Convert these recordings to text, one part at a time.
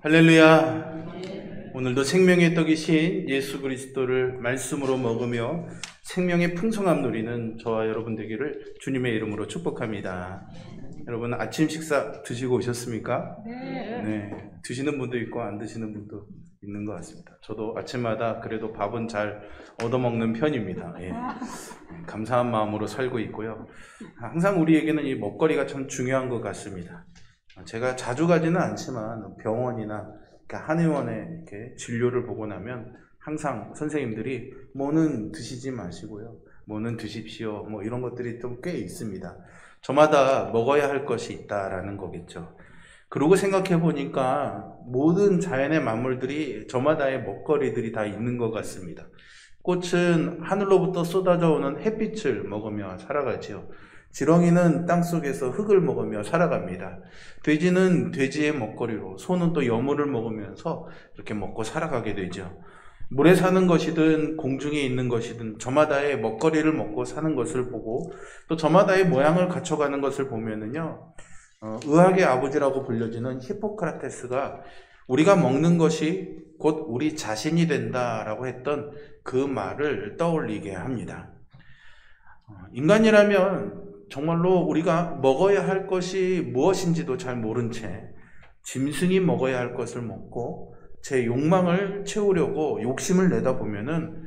할렐루야. 오늘도 생명의 떡이신 예수 그리스도를 말씀으로 먹으며 생명의 풍성함 누리는 저와 여러분 되기를 주님의 이름으로 축복합니다. 여러분 아침 식사 드시고 오셨습니까? 네. 드시는 분도 있고 안 드시는 분도 있는 것 같습니다. 저도 아침마다 그래도 밥은 잘 얻어먹는 편입니다. 예. 감사한 마음으로 살고 있고요. 항상 우리에게는 이 먹거리가 참 중요한 것 같습니다. 제가 자주 가지는 않지만 병원이나 한의원에 이렇게 진료를 보고 나면 항상 선생님들이 뭐는 드시지 마시고요, 뭐는 드십시오, 뭐 이런 것들이 좀 꽤 있습니다. 저마다 먹어야 할 것이 있다라는 거겠죠. 그러고 생각해 보니까 모든 자연의 만물들이 저마다의 먹거리들이 다 있는 것 같습니다. 꽃은 하늘로부터 쏟아져 오는 햇빛을 먹으며 살아가지요. 지렁이는 땅속에서 흙을 먹으며 살아갑니다. 돼지는 돼지의 먹거리로, 소는 또 여물을 먹으면서 이렇게 먹고 살아가게 되죠. 물에 사는 것이든 공중에 있는 것이든 저마다의 먹거리를 먹고 사는 것을 보고 또 저마다의 모양을 갖춰가는 것을 보면은요, 의학의 아버지라고 불려지는 히포크라테스가 우리가 먹는 것이 곧 우리 자신이 된다라고 했던 그 말을 떠올리게 합니다. 인간이라면 정말로 우리가 먹어야 할 것이 무엇인지도 잘 모른 채 짐승이 먹어야 할 것을 먹고 제 욕망을 채우려고 욕심을 내다 보면은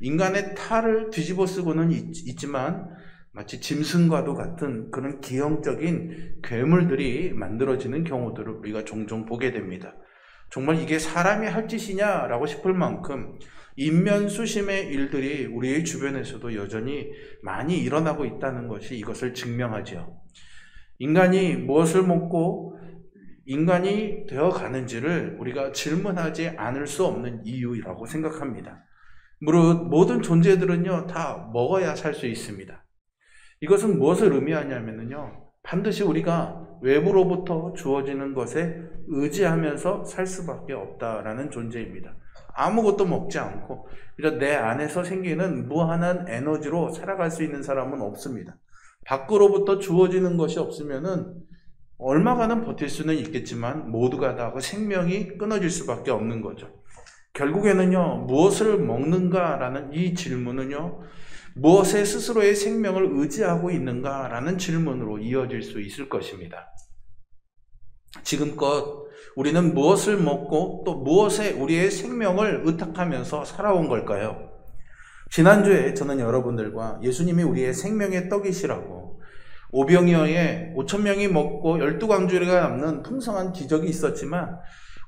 인간의 탈을 뒤집어 쓰고는 있지만 마치 짐승과도 같은 그런 기형적인 괴물들이 만들어지는 경우들을 우리가 종종 보게 됩니다. 정말 이게 사람이 할 짓이냐라고 싶을 만큼 인면수심의 일들이 우리의 주변에서도 여전히 많이 일어나고 있다는 것이 이것을 증명하죠. 인간이 무엇을 먹고 인간이 되어 가는지를 우리가 질문하지 않을 수 없는 이유라고 생각합니다. 물론 모든 존재들은요, 다 먹어야 살 수 있습니다. 이것은 무엇을 의미하냐면요, 반드시 우리가 외부로부터 주어지는 것에 의지하면서 살 수밖에 없다라는 존재입니다. 아무것도 먹지 않고 내 안에서 생기는 무한한 에너지로 살아갈 수 있는 사람은 없습니다. 밖으로부터 주어지는 것이 없으면은 얼마간은 버틸 수는 있겠지만 모두가 다 그 생명이 끊어질 수밖에 없는 거죠. 결국에는요, 무엇을 먹는가라는 이 질문은요, 무엇에 스스로의 생명을 의지하고 있는가라는 질문으로 이어질 수 있을 것입니다. 지금껏 우리는 무엇을 먹고 또 무엇에 우리의 생명을 의탁하면서 살아온 걸까요? 지난주에 저는 여러분들과 예수님이 우리의 생명의 떡이시라고 오병이어에 5,000명이 먹고 12광주리가 남는 풍성한 기적이 있었지만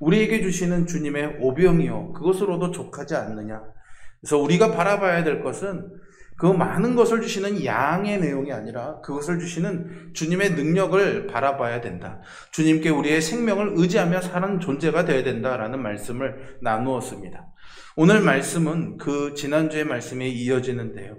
우리에게 주시는 주님의 오병이어, 그것으로도 족하지 않느냐. 그래서 우리가 바라봐야 될 것은 그 많은 것을 주시는 양의 내용이 아니라 그것을 주시는 주님의 능력을 바라봐야 된다. 주님께 우리의 생명을 의지하며 사는 존재가 되어야 된다라는 말씀을 나누었습니다. 오늘 말씀은 그 지난주의 말씀에 이어지는데요,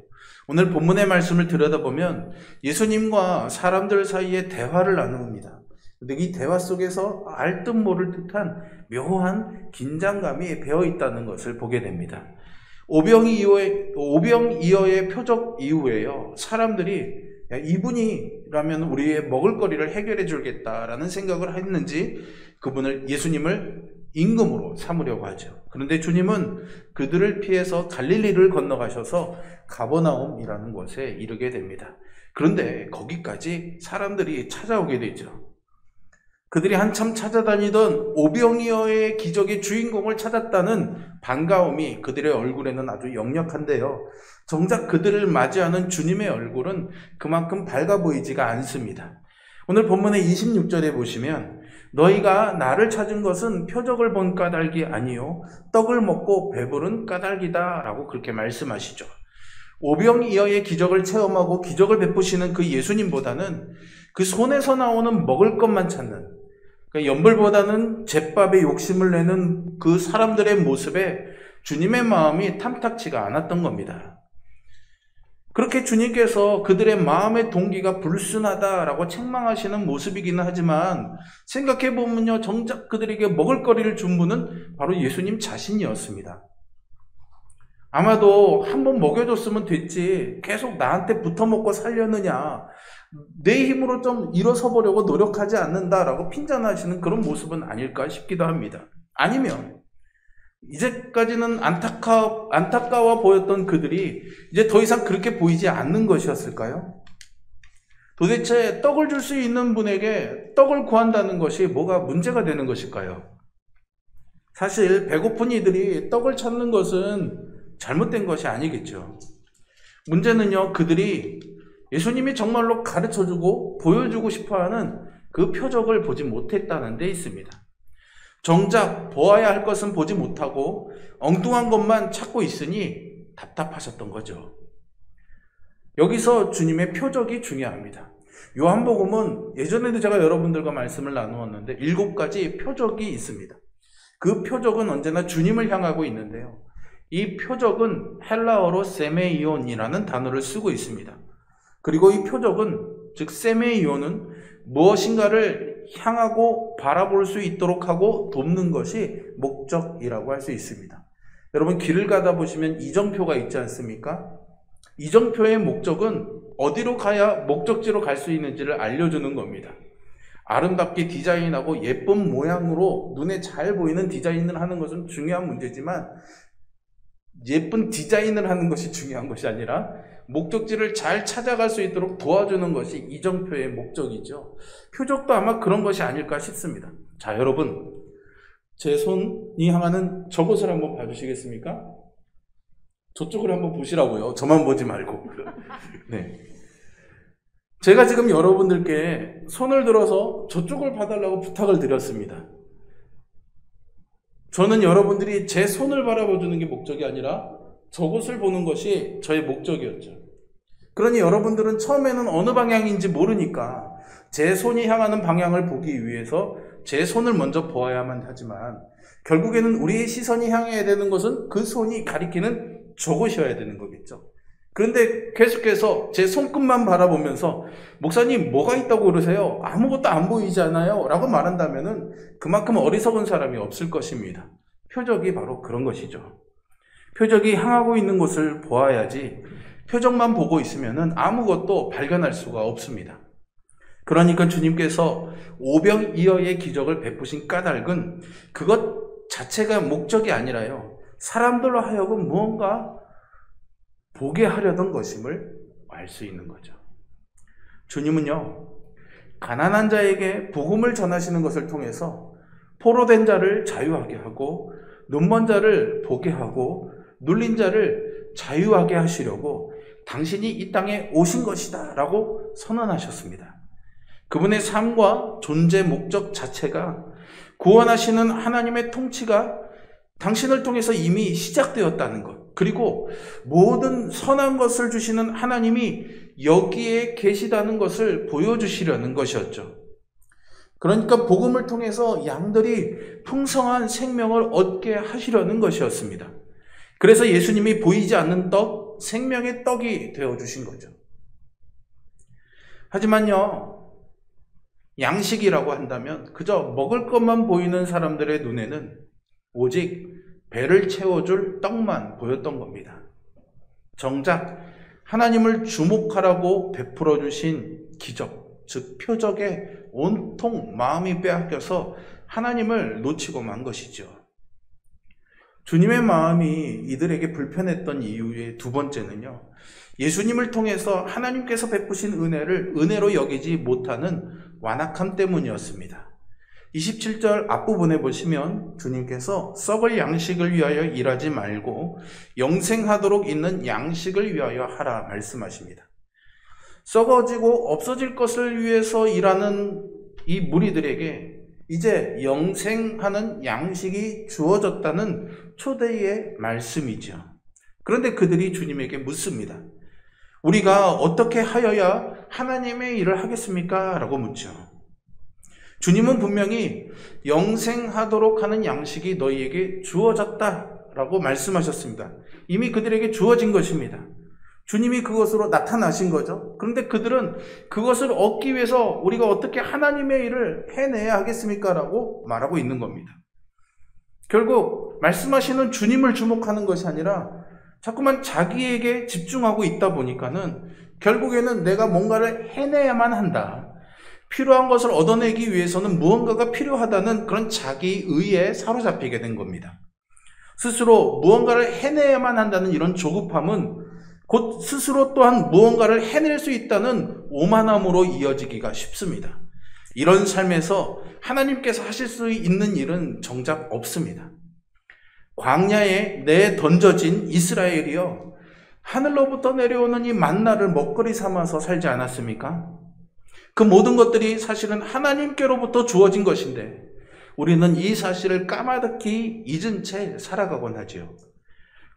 오늘 본문의 말씀을 들여다보면 예수님과 사람들 사이에 대화를 나눕니다. 근데 이 대화 속에서 알 듯 모를 듯한 묘한 긴장감이 배어 있다는 것을 보게 됩니다. 오병이어의 표적 이후에요, 사람들이 이분이라면 우리의 먹을거리를 해결해 주겠다라는 생각을 했는지 그분을, 예수님을 임금으로 삼으려고 하죠. 그런데 주님은 그들을 피해서 갈릴리를 건너가셔서 가버나움이라는 곳에 이르게 됩니다. 그런데 거기까지 사람들이 찾아오게 되죠. 그들이 한참 찾아다니던 오병이어의 기적의 주인공을 찾았다는 반가움이 그들의 얼굴에는 아주 역력한데요, 정작 그들을 맞이하는 주님의 얼굴은 그만큼 밝아 보이지가 않습니다. 오늘 본문의 26절에 보시면 너희가 나를 찾은 것은 표적을 본 까닭이 아니요 떡을 먹고 배부른 까닭이다 라고 그렇게 말씀하시죠. 오병이어의 기적을 체험하고 기적을 베푸시는 그 예수님보다는 그 손에서 나오는 먹을 것만 찾는, 그러니까 연불보다는 잿밥에 욕심을 내는 그 사람들의 모습에 주님의 마음이 탐탁치가 않았던 겁니다. 그렇게 주님께서 그들의 마음의 동기가 불순하다라고 책망하시는 모습이기는 하지만 생각해보면요, 정작 그들에게 먹을거리를 준 분은 바로 예수님 자신이었습니다. 아마도 한번 먹여줬으면 됐지 계속 나한테 붙어먹고 살려느냐, 내 힘으로 좀 일어서 보려고 노력하지 않는다라고 핀잔하시는 그런 모습은 아닐까 싶기도 합니다. 아니면 이제까지는 안타까워 보였던 그들이 이제 더 이상 그렇게 보이지 않는 것이었을까요? 도대체 떡을 줄 수 있는 분에게 떡을 구한다는 것이 뭐가 문제가 되는 것일까요? 사실 배고픈 이들이 떡을 찾는 것은 잘못된 것이 아니겠죠. 문제는요, 그들이 예수님이 정말로 가르쳐주고 보여주고 싶어하는 그 표적을 보지 못했다는 데 있습니다. 정작 보아야 할 것은 보지 못하고 엉뚱한 것만 찾고 있으니 답답하셨던 거죠. 여기서 주님의 표적이 중요합니다. 요한복음은 예전에도 제가 여러분들과 말씀을 나누었는데 7가지 표적이 있습니다. 그 표적은 언제나 주님을 향하고 있는데요. 이 표적은 헬라어로 세메이온이라는 단어를 쓰고 있습니다. 그리고 이 표적은, 즉 세메이온은 무엇인가를 향하고 바라볼 수 있도록 하고 돕는 것이 목적이라고 할 수 있습니다. 여러분, 길을 가다 보시면 이정표가 있지 않습니까? 이정표의 목적은 어디로 가야 목적지로 갈 수 있는지를 알려주는 겁니다. 아름답게 디자인하고 예쁜 모양으로 눈에 잘 보이는 디자인을 하는 것은 중요한 문제지만 예쁜 디자인을 하는 것이 중요한 것이 아니라 목적지를 잘 찾아갈 수 있도록 도와주는 것이 이정표의 목적이죠. 표적도 아마 그런 것이 아닐까 싶습니다. 자, 여러분, 제 손이 향하는 저곳을 한번 봐주시겠습니까? 저쪽을 한번 보시라고요. 저만 보지 말고. 네. 제가 지금 여러분들께 손을 들어서 저쪽을 봐달라고 부탁을 드렸습니다. 저는 여러분들이 제 손을 바라봐주는 게 목적이 아니라 저곳을 보는 것이 저의 목적이었죠. 그러니 여러분들은 처음에는 어느 방향인지 모르니까 제 손이 향하는 방향을 보기 위해서 제 손을 먼저 보아야만 하지만 결국에는 우리의 시선이 향해야 되는 것은 그 손이 가리키는 저곳이어야 되는 거겠죠. 그런데 계속해서 제 손끝만 바라보면서 목사님 뭐가 있다고 그러세요? 아무것도 안 보이잖아요 라고 말한다면 그만큼 어리석은 사람이 없을 것입니다. 표적이 바로 그런 것이죠. 표적이 향하고 있는 곳을 보아야지 표적만 보고 있으면 아무것도 발견할 수가 없습니다. 그러니까 주님께서 오병이어의 기적을 베푸신 까닭은 그것 자체가 목적이 아니라요, 사람들로 하여금 무언가 보게 하려던 것임을 알 수 있는 거죠. 주님은요, 가난한 자에게 복음을 전하시는 것을 통해서 포로된 자를 자유하게 하고 눈먼 자를 보게 하고 눌린 자를 자유하게 하시려고 당신이 이 땅에 오신 것이다 라고 선언하셨습니다. 그분의 삶과 존재 목적 자체가 구원하시는 하나님의 통치가 당신을 통해서 이미 시작되었다는 것, 그리고 모든 선한 것을 주시는 하나님이 여기에 계시다는 것을 보여주시려는 것이었죠. 그러니까 복음을 통해서 양들이 풍성한 생명을 얻게 하시려는 것이었습니다. 그래서 예수님이 보이지 않는 떡, 생명의 떡이 되어주신 거죠. 하지만요, 양식이라고 한다면 그저 먹을 것만 보이는 사람들의 눈에는 오직 배를 채워줄 떡만 보였던 겁니다. 정작 하나님을 주목하라고 베풀어 주신 기적, 즉 표적에 온통 마음이 빼앗겨서 하나님을 놓치고 만 것이죠. 주님의 마음이 이들에게 불편했던 이유의 두 번째는요, 예수님을 통해서 하나님께서 베푸신 은혜를 은혜로 여기지 못하는 완악함 때문이었습니다. 27절 앞부분에 보시면 주님께서 썩을 양식을 위하여 일하지 말고 영생하도록 있는 양식을 위하여 하라 말씀하십니다. 썩어지고 없어질 것을 위해서 일하는 이 무리들에게 이제 영생하는 양식이 주어졌다는 초대의 말씀이죠. 그런데 그들이 주님에게 묻습니다. 우리가 어떻게 하여야 하나님의 일을 하겠습니까? 라고 묻죠. 주님은 분명히 영생하도록 하는 양식이 너희에게 주어졌다라고 말씀하셨습니다. 이미 그들에게 주어진 것입니다. 주님이 그것으로 나타나신 거죠. 그런데 그들은 그것을 얻기 위해서 우리가 어떻게 하나님의 일을 해내야 하겠습니까? 라고 말하고 있는 겁니다. 결국 말씀하시는 주님을 주목하는 것이 아니라 자꾸만 자기에게 집중하고 있다 보니까는 결국에는 내가 뭔가를 해내야만 한다. 필요한 것을 얻어내기 위해서는 무언가가 필요하다는 그런 자기의에 사로잡히게 된 겁니다. 스스로 무언가를 해내야만 한다는 이런 조급함은 곧 스스로 또한 무언가를 해낼 수 있다는 오만함으로 이어지기가 쉽습니다. 이런 삶에서 하나님께서 하실 수 있는 일은 정작 없습니다. 광야에 내던져진 이스라엘이요, 하늘로부터 내려오는 이 만나를 먹거리 삼아서 살지 않았습니까? 그 모든 것들이 사실은 하나님께로부터 주어진 것인데 우리는 이 사실을 까마득히 잊은 채 살아가곤 하지요.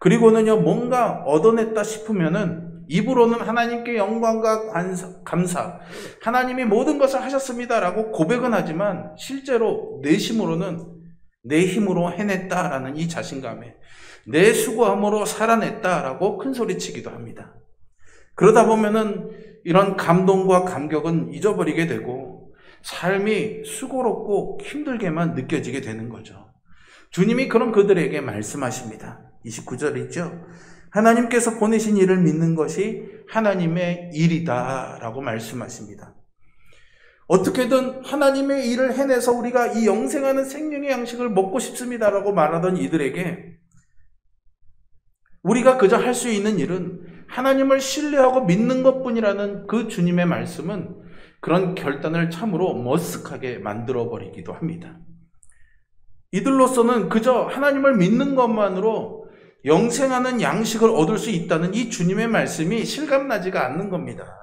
그리고는요, 뭔가 얻어냈다 싶으면은 입으로는 하나님께 영광과 감사, 하나님이 모든 것을 하셨습니다라고 고백은 하지만 실제로 내심으로는 내 힘으로 해냈다라는 이 자신감에 내 수고함으로 살아냈다라고 큰소리치기도 합니다. 그러다 보면은 이런 감동과 감격은 잊어버리게 되고 삶이 수고롭고 힘들게만 느껴지게 되는 거죠. 주님이 그런 그들에게 말씀하십니다. 29절이죠. 하나님께서 보내신 일을 믿는 것이 하나님의 일이다 라고 말씀하십니다. 어떻게든 하나님의 일을 해내서 우리가 이 영생하는 생명의 양식을 먹고 싶습니다라고 말하던 이들에게 우리가 그저 할 수 있는 일은 하나님을 신뢰하고 믿는 것뿐이라는 그 주님의 말씀은 그런 결단을 참으로 머쓱하게 만들어버리기도 합니다. 이들로서는 그저 하나님을 믿는 것만으로 영생하는 양식을 얻을 수 있다는 이 주님의 말씀이 실감나지가 않는 겁니다.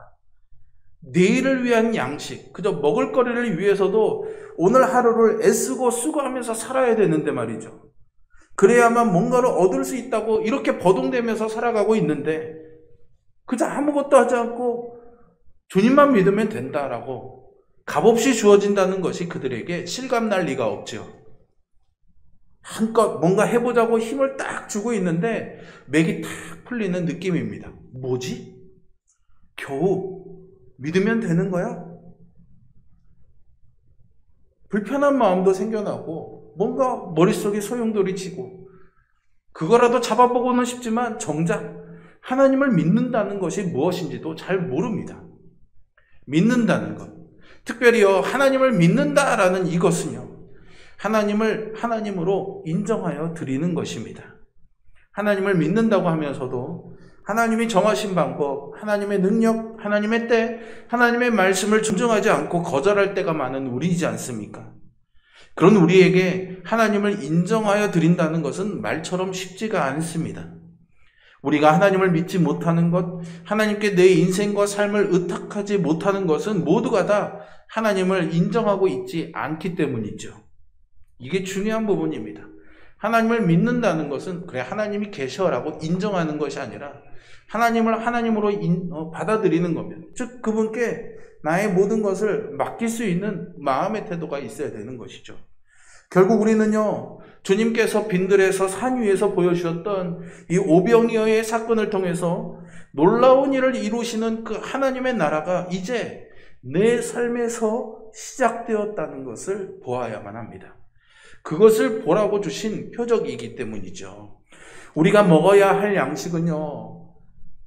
내일을 위한 양식, 그저 먹을거리를 위해서도 오늘 하루를 애쓰고 수고하면서 살아야 되는데 말이죠. 그래야만 뭔가를 얻을 수 있다고 이렇게 버둥대면서 살아가고 있는데 그저 아무것도 하지 않고 주님만 믿으면 된다라고 값없이 주어진다는 것이 그들에게 실감날 리가 없죠. 한껏 뭔가 해보자고 힘을 딱 주고 있는데 맥이 탁 풀리는 느낌입니다. 뭐지? 겨우 믿으면 되는 거야? 불편한 마음도 생겨나고 뭔가 머릿속에 소용돌이 치고 그거라도 잡아보고는 싶지만 정작 하나님을 믿는다는 것이 무엇인지도 잘 모릅니다. 믿는다는 것, 특별히요 하나님을 믿는다라는 이것은요 하나님을 하나님으로 인정하여 드리는 것입니다. 하나님을 믿는다고 하면서도 하나님이 정하신 방법, 하나님의 능력, 하나님의 때, 하나님의 말씀을 존중하지 않고 거절할 때가 많은 우리이지 않습니까? 그런 우리에게 하나님을 인정하여 드린다는 것은 말처럼 쉽지가 않습니다. 우리가 하나님을 믿지 못하는 것, 하나님께 내 인생과 삶을 의탁하지 못하는 것은 모두가 다 하나님을 인정하고 있지 않기 때문이죠. 이게 중요한 부분입니다. 하나님을 믿는다는 것은 그래 하나님이 계셔라고 인정하는 것이 아니라 하나님을 하나님으로 받아들이는 겁니다. 즉 그분께 나의 모든 것을 맡길 수 있는 마음의 태도가 있어야 되는 것이죠. 결국 우리는요 주님께서 빈들에서 산 위에서 보여주셨던 이 오병이어의 사건을 통해서 놀라운 일을 이루시는 그 하나님의 나라가 이제 내 삶에서 시작되었다는 것을 보아야만 합니다. 그것을 보라고 주신 표적이기 때문이죠. 우리가 먹어야 할 양식은요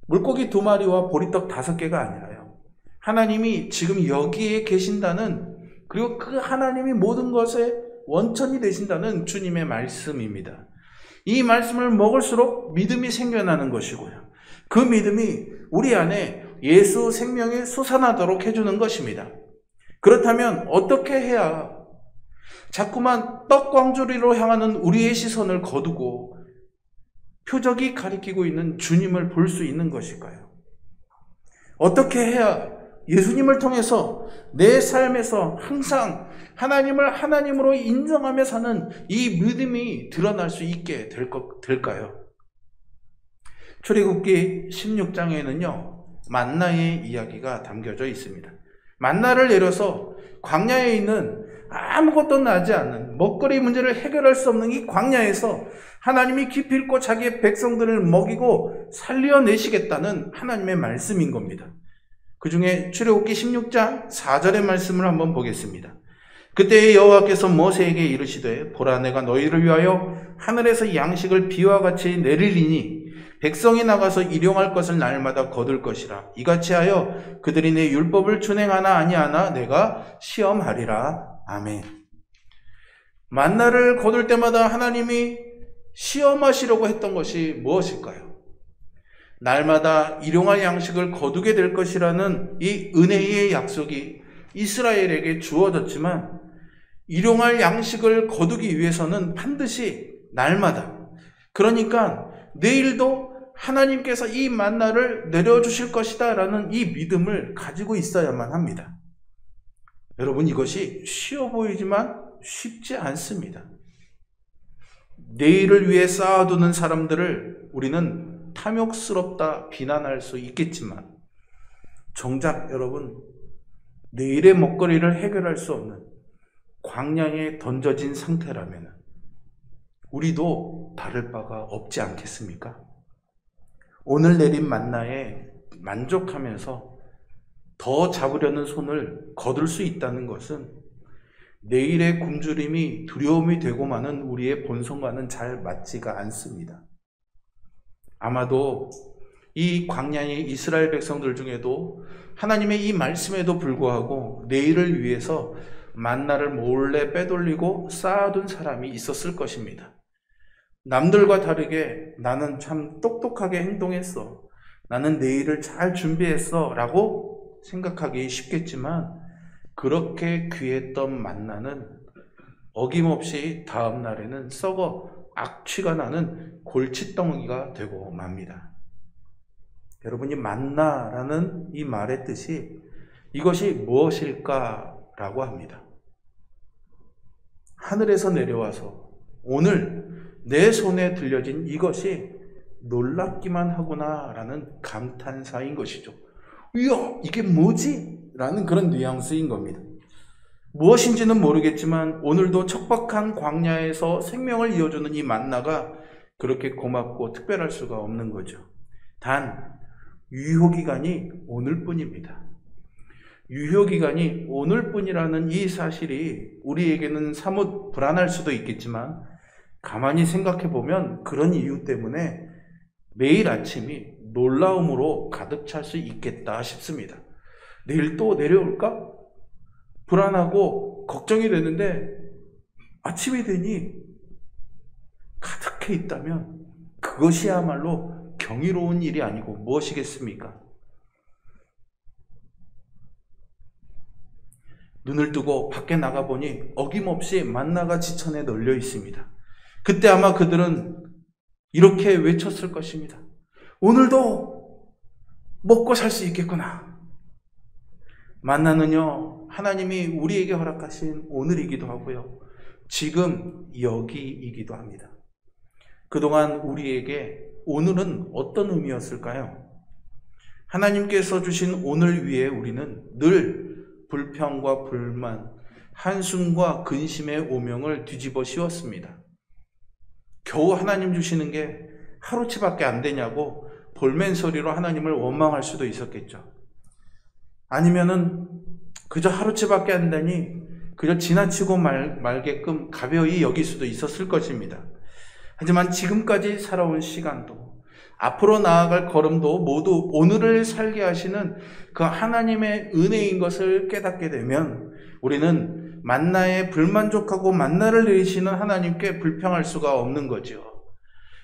물고기 2마리와 보리떡 5개가 아니라요 하나님이 지금 여기에 계신다는, 그리고 그 하나님이 모든 것의 원천이 되신다는 주님의 말씀입니다. 이 말씀을 먹을수록 믿음이 생겨나는 것이고요 그 믿음이 우리 안에 예수 생명이 솟아나도록 해주는 것입니다. 그렇다면 어떻게 해야 자꾸만 떡광주리로 향하는 우리의 시선을 거두고 표적이 가리키고 있는 주님을 볼 수 있는 것일까요? 어떻게 해야 예수님을 통해서 내 삶에서 항상 하나님을 하나님으로 인정하며 사는 이 믿음이 드러날 수 있게 될까요? 출애굽기 16장에는요 만나의 이야기가 담겨져 있습니다. 만나를 내려서 광야에 있는 아무것도 나지 않는 먹거리 문제를 해결할 수 없는 이 광야에서 하나님이 기필코 자기의 백성들을 먹이고 살려내시겠다는 하나님의 말씀인 겁니다. 그 중에 출애굽기 16장 4절의 말씀을 한번 보겠습니다. 그때 여호와께서 모세에게 이르시되 보라 내가 너희를 위하여 하늘에서 양식을 비와 같이 내리리니 백성이 나가서 일용할 것을 날마다 거둘 것이라. 이같이 하여 그들이 내 율법을 준행하나 아니하나 내가 시험하리라. 아멘. 만나를 거둘 때마다 하나님이 시험하시려고 했던 것이 무엇일까요? 날마다 일용할 양식을 거두게 될 것이라는 이 은혜의 약속이 이스라엘에게 주어졌지만, 일용할 양식을 거두기 위해서는 반드시 날마다, 그러니까 내일도 하나님께서 이 만나를 내려주실 것이다 라는 이 믿음을 가지고 있어야만 합니다. 여러분, 이것이 쉬워 보이지만 쉽지 않습니다. 내일을 위해 쌓아두는 사람들을 우리는 탐욕스럽다 비난할 수 있겠지만, 정작 여러분, 내일의 먹거리를 해결할 수 없는 광야에 던져진 상태라면 우리도 다를 바가 없지 않겠습니까? 오늘 내린 만나에 만족하면서 더 잡으려는 손을 거둘 수 있다는 것은 내일의 굶주림이 두려움이 되고 마는 우리의 본성과는 잘 맞지가 않습니다. 아마도 이 광야의 이스라엘 백성들 중에도 하나님의 이 말씀에도 불구하고 내일을 위해서 만나를 몰래 빼돌리고 쌓아둔 사람이 있었을 것입니다. 남들과 다르게 나는 참 똑똑하게 행동했어, 나는 내일을 잘 준비했어 라고 생각하기 쉽겠지만, 그렇게 귀했던 만나는 어김없이 다음 날에는 썩어 악취가 나는 골칫덩이가 되고 맙니다. 여러분이 만나라는 이 말의 뜻이 이것이 무엇일까라고 합니다. 하늘에서 내려와서 오늘 내 손에 들려진 이것이 놀랍기만 하구나라는 감탄사인 것이죠. 이야, 이게 뭐지? 라는 그런 뉘앙스인 겁니다. 무엇인지는 모르겠지만 오늘도 척박한 광야에서 생명을 이어주는 이 만나가 그렇게 고맙고 특별할 수가 없는 거죠. 단 유효기간이 오늘뿐입니다. 유효기간이 오늘뿐이라는 이 사실이 우리에게는 사뭇 불안할 수도 있겠지만, 가만히 생각해보면 그런 이유 때문에 매일 아침이 놀라움으로 가득 찰 수 있겠다 싶습니다. 내일 또 내려올까? 불안하고 걱정이 되는데 아침이 되니 가득해 있다면 그것이야말로 경이로운 일이 아니고 무엇이겠습니까? 눈을 뜨고 밖에 나가보니 어김없이 만나가 지천에 널려 있습니다. 그때 아마 그들은 이렇게 외쳤을 것입니다. 오늘도 먹고 살 수 있겠구나. 만나는요, 하나님이 우리에게 허락하신 오늘이기도 하고요, 지금 여기이기도 합니다. 그동안 우리에게 오늘은 어떤 의미였을까요? 하나님께서 주신 오늘 위에 우리는 늘 불평과 불만, 한숨과 근심의 오명을 뒤집어 씌웠습니다. 겨우 하나님 주시는 게 하루치밖에 안 되냐고 볼멘소리로 하나님을 원망할 수도 있었겠죠. 아니면은 그저 하루치밖에 안 되니 그저 지나치고 말게끔 가벼이 여길 수도 있었을 것입니다. 하지만 지금까지 살아온 시간도, 앞으로 나아갈 걸음도 모두 오늘을 살게 하시는 그 하나님의 은혜인 것을 깨닫게 되면 우리는 만나에 불만족하고 만나를 내리시는 하나님께 불평할 수가 없는 거죠.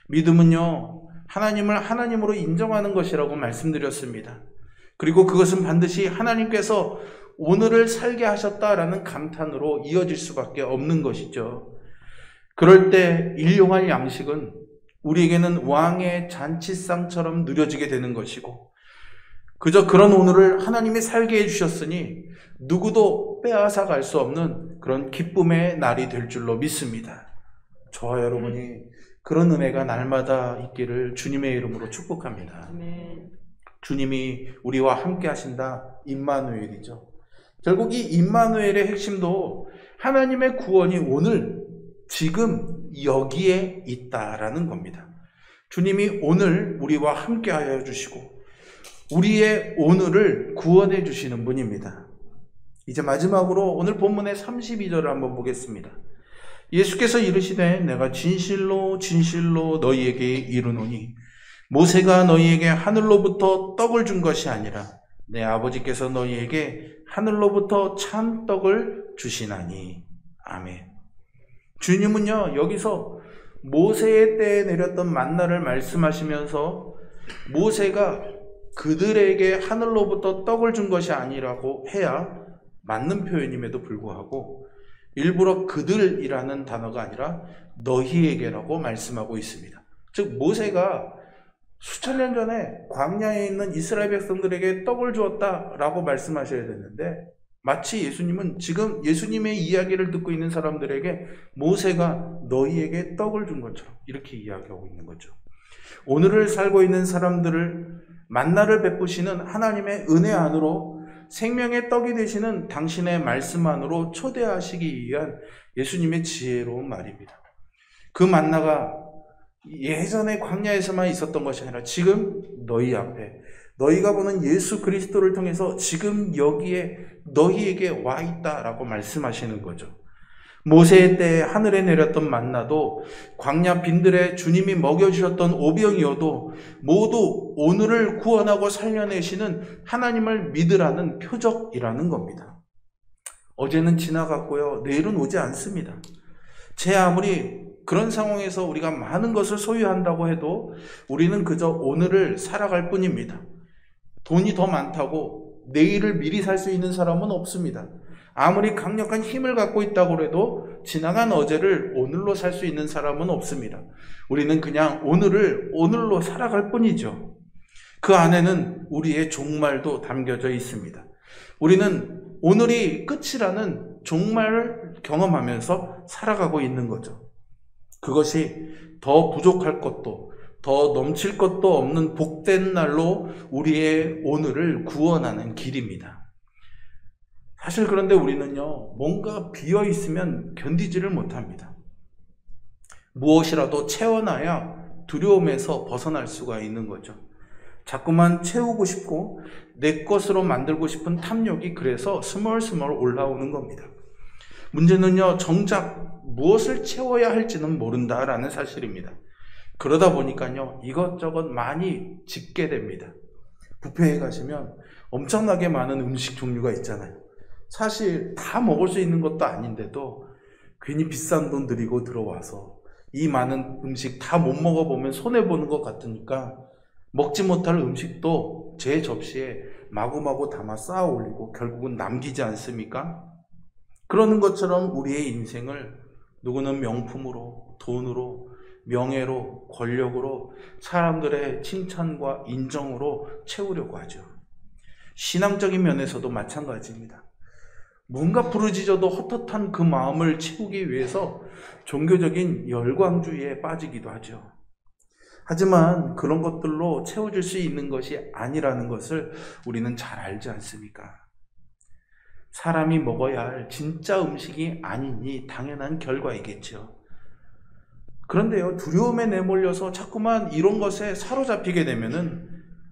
믿음은요, 하나님을 하나님으로 인정하는 것이라고 말씀드렸습니다. 그리고 그것은 반드시 하나님께서 오늘을 살게 하셨다라는 감탄으로 이어질 수밖에 없는 것이죠. 그럴 때 일용할 양식은 우리에게는 왕의 잔치상처럼 누려지게 되는 것이고, 그저 그런 오늘을 하나님이 살게 해주셨으니 누구도 빼앗아 갈 수 없는 그런 기쁨의 날이 될 줄로 믿습니다. 저와 여러분이 그런 은혜가 날마다 있기를 주님의 이름으로 축복합니다. 주님이 우리와 함께 하신다, 임마누엘이죠. 결국 이 임마누엘의 핵심도 하나님의 구원이 오늘 지금 여기에 있다라는 겁니다. 주님이 오늘 우리와 함께 하여 주시고 우리의 오늘을 구원해 주시는 분입니다. 이제 마지막으로 오늘 본문의 32절을 한번 보겠습니다. 예수께서 이르시되 내가 진실로 진실로 너희에게 이르노니 모세가 너희에게 하늘로부터 떡을 준 것이 아니라 내 아버지께서 너희에게 하늘로부터 참 떡을 주시나니. 아멘. 주님은요, 여기서 모세의 때에 내렸던 만나를 말씀하시면서 모세가 그들에게 하늘로부터 떡을 준 것이 아니라고 해야 맞는 표현임에도 불구하고 일부러 그들이라는 단어가 아니라 너희에게라고 말씀하고 있습니다. 즉 모세가 수천 년 전에 광야에 있는 이스라엘 백성들에게 떡을 주었다라고 말씀하셔야 되는데 마치 예수님은 지금 예수님의 이야기를 듣고 있는 사람들에게 모세가 너희에게 떡을 준 것처럼 이렇게 이야기하고 있는 거죠. 오늘을 살고 있는 사람들을 만나를 베푸시는 하나님의 은혜 안으로 생명의 떡이 되시는 당신의 말씀 안으로 초대하시기 위한 예수님의 지혜로운 말입니다. 그 만나가 예전에 광야에서만 있었던 것이 아니라 지금 너희 앞에 너희가 보는 예수 그리스도를 통해서 지금 여기에 너희에게 와 있다라고 말씀하시는 거죠. 모세의 때에 하늘에 내렸던 만나도 광야 빈들에 주님이 먹여주셨던 오병이어도 모두 오늘을 구원하고 살려내시는 하나님을 믿으라는 표적이라는 겁니다. 어제는 지나갔고요. 내일은 오지 않습니다. 제 아무리 그런 상황에서 우리가 많은 것을 소유한다고 해도 우리는 그저 오늘을 살아갈 뿐입니다. 돈이 더 많다고 내일을 미리 살 수 있는 사람은 없습니다. 아무리 강력한 힘을 갖고 있다고 해도 지나간 어제를 오늘로 살 수 있는 사람은 없습니다. 우리는 그냥 오늘을 오늘로 살아갈 뿐이죠. 그 안에는 우리의 종말도 담겨져 있습니다. 우리는 오늘이 끝이라는 종말을 경험하면서 살아가고 있는 거죠. 그것이 더 부족할 것도 더 넘칠 것도 없는 복된 날로 우리의 오늘을 구원하는 길입니다. 사실 그런데 우리는요, 뭔가 비어 있으면 견디지를 못합니다. 무엇이라도 채워놔야 두려움에서 벗어날 수가 있는 거죠. 자꾸만 채우고 싶고 내 것으로 만들고 싶은 탐욕이 그래서 스멀스멀 올라오는 겁니다. 문제는요, 정작 무엇을 채워야 할지는 모른다라는 사실입니다. 그러다 보니까요, 이것저것 많이 집게 됩니다. 뷔페에 가시면 엄청나게 많은 음식 종류가 있잖아요. 사실 다 먹을 수 있는 것도 아닌데도 괜히 비싼 돈 들이고 들어와서 이 많은 음식 다 못 먹어보면 손해보는 것 같으니까 먹지 못할 음식도 제 접시에 마구마구 담아 쌓아 올리고 결국은 남기지 않습니까? 그러는 것처럼 우리의 인생을 누구는 명품으로, 돈으로, 명예로, 권력으로, 사람들의 칭찬과 인정으로 채우려고 하죠. 신앙적인 면에서도 마찬가지입니다. 뭔가 부르짖어도 헛헛한 그 마음을 채우기 위해서 종교적인 열광주의에 빠지기도 하죠. 하지만 그런 것들로 채워질 수 있는 것이 아니라는 것을 우리는 잘 알지 않습니까? 사람이 먹어야 할 진짜 음식이 아니니 당연한 결과이겠죠. 그런데요, 두려움에 내몰려서 자꾸만 이런 것에 사로잡히게 되면은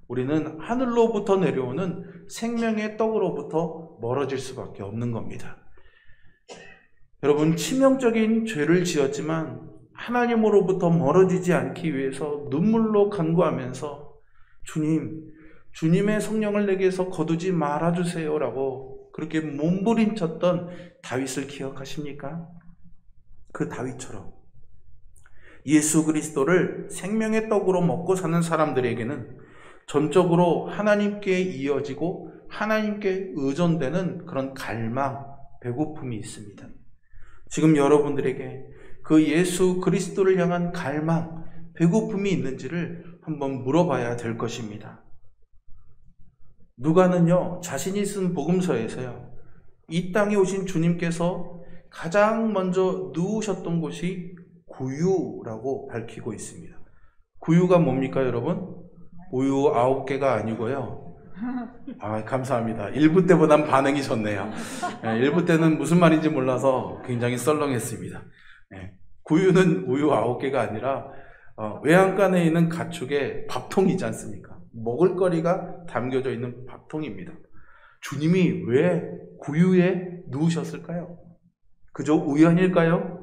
우리는 하늘로부터 내려오는 생명의 떡으로부터 멀어질 수밖에 없는 겁니다. 여러분, 치명적인 죄를 지었지만 하나님으로부터 멀어지지 않기 위해서 눈물로 간구하면서 주님의 성령을 내게서 거두지 말아주세요라고 그렇게 몸부림쳤던 다윗을 기억하십니까? 그 다윗처럼 예수 그리스도를 생명의 떡으로 먹고 사는 사람들에게는 전적으로 하나님께 이어지고 하나님께 의존되는 그런 갈망, 배고픔이 있습니다. 지금 여러분들에게 그 예수 그리스도를 향한 갈망, 배고픔이 있는지를 한번 물어봐야 될 것입니다. 누가는요, 자신이 쓴 복음서에서요, 이 땅에 오신 주님께서 가장 먼저 누우셨던 곳이 구유라고 밝히고 있습니다. 구유가 뭡니까, 여러분? 우유 9개가 아니고요. 감사합니다. 1부 때보단 반응이 좋네요. 1부 때는 무슨 말인지 몰라서 굉장히 썰렁했습니다. 구유는 우유 9개가 아니라 외양간에 있는 가축의 밥통이지 않습니까? 먹을거리가 담겨져 있는 밥통입니다. 주님이 왜 구유에 누우셨을까요? 그저 우연일까요?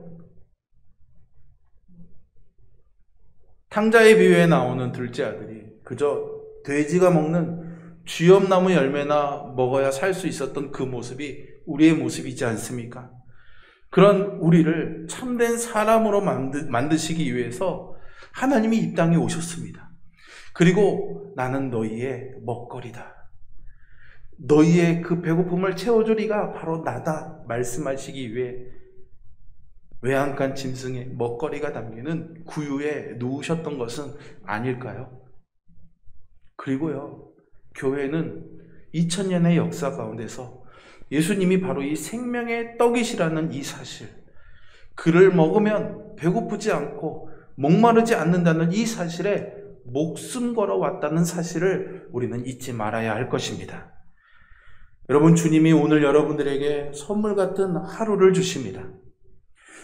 탕자의 비유에 나오는 둘째 아들이 그저 돼지가 먹는 쥐엄나무 열매나 먹어야 살 수 있었던 그 모습이 우리의 모습이지 않습니까? 그런 우리를 참된 사람으로 만드시기 위해서 하나님이 이 땅에 오셨습니다. 그리고 나는 너희의 먹거리다. 너희의 그 배고픔을 채워주리가 바로 나다 말씀하시기 위해 외양간 짐승의 먹거리가 담기는 구유에 누우셨던 것은 아닐까요? 그리고요, 교회는 2000년의 역사 가운데서 예수님이 바로 이 생명의 떡이시라는 이 사실, 그를 먹으면 배고프지 않고 목마르지 않는다는 이 사실에 목숨 걸어 왔다는 사실을 우리는 잊지 말아야 할 것입니다. 여러분, 주님이 오늘 여러분들에게 선물 같은 하루를 주십니다.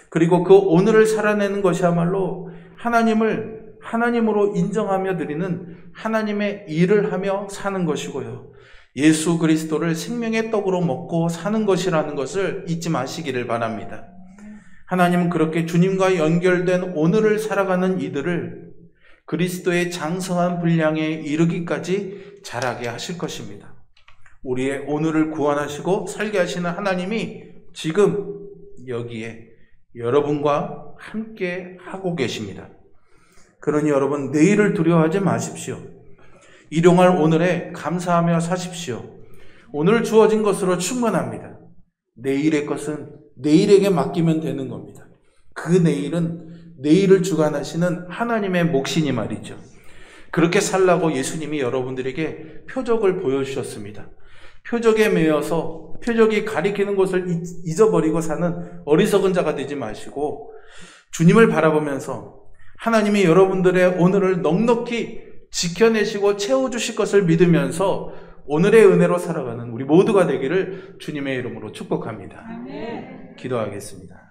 그리고 그 오늘을 살아내는 것이야말로 하나님을 하나님으로 인정하며 드리는 하나님의 일을 하며 사는 것이고요, 예수 그리스도를 생명의 떡으로 먹고 사는 것이라는 것을 잊지 마시기를 바랍니다. 하나님은 그렇게 주님과 연결된 오늘을 살아가는 이들을 그리스도의 장성한 분량에 이르기까지 자라게 하실 것입니다. 우리의 오늘을 구원하시고 살게 하시는 하나님이 지금 여기에 여러분과 함께 하고 계십니다. 그러니 여러분, 내일을 두려워하지 마십시오. 일용할 오늘에 감사하며 사십시오. 오늘 주어진 것으로 충분합니다. 내일의 것은 내일에게 맡기면 되는 겁니다. 그 내일은 내일을 주관하시는 하나님의 몫이니 말이죠. 그렇게 살라고 예수님이 여러분들에게 표적을 보여주셨습니다. 표적에 매여서 표적이 가리키는 것을 잊어버리고 사는 어리석은 자가 되지 마시고 주님을 바라보면서 하나님이 여러분들의 오늘을 넉넉히 지켜내시고 채워주실 것을 믿으면서 오늘의 은혜로 살아가는 우리 모두가 되기를 주님의 이름으로 축복합니다. 기도하겠습니다.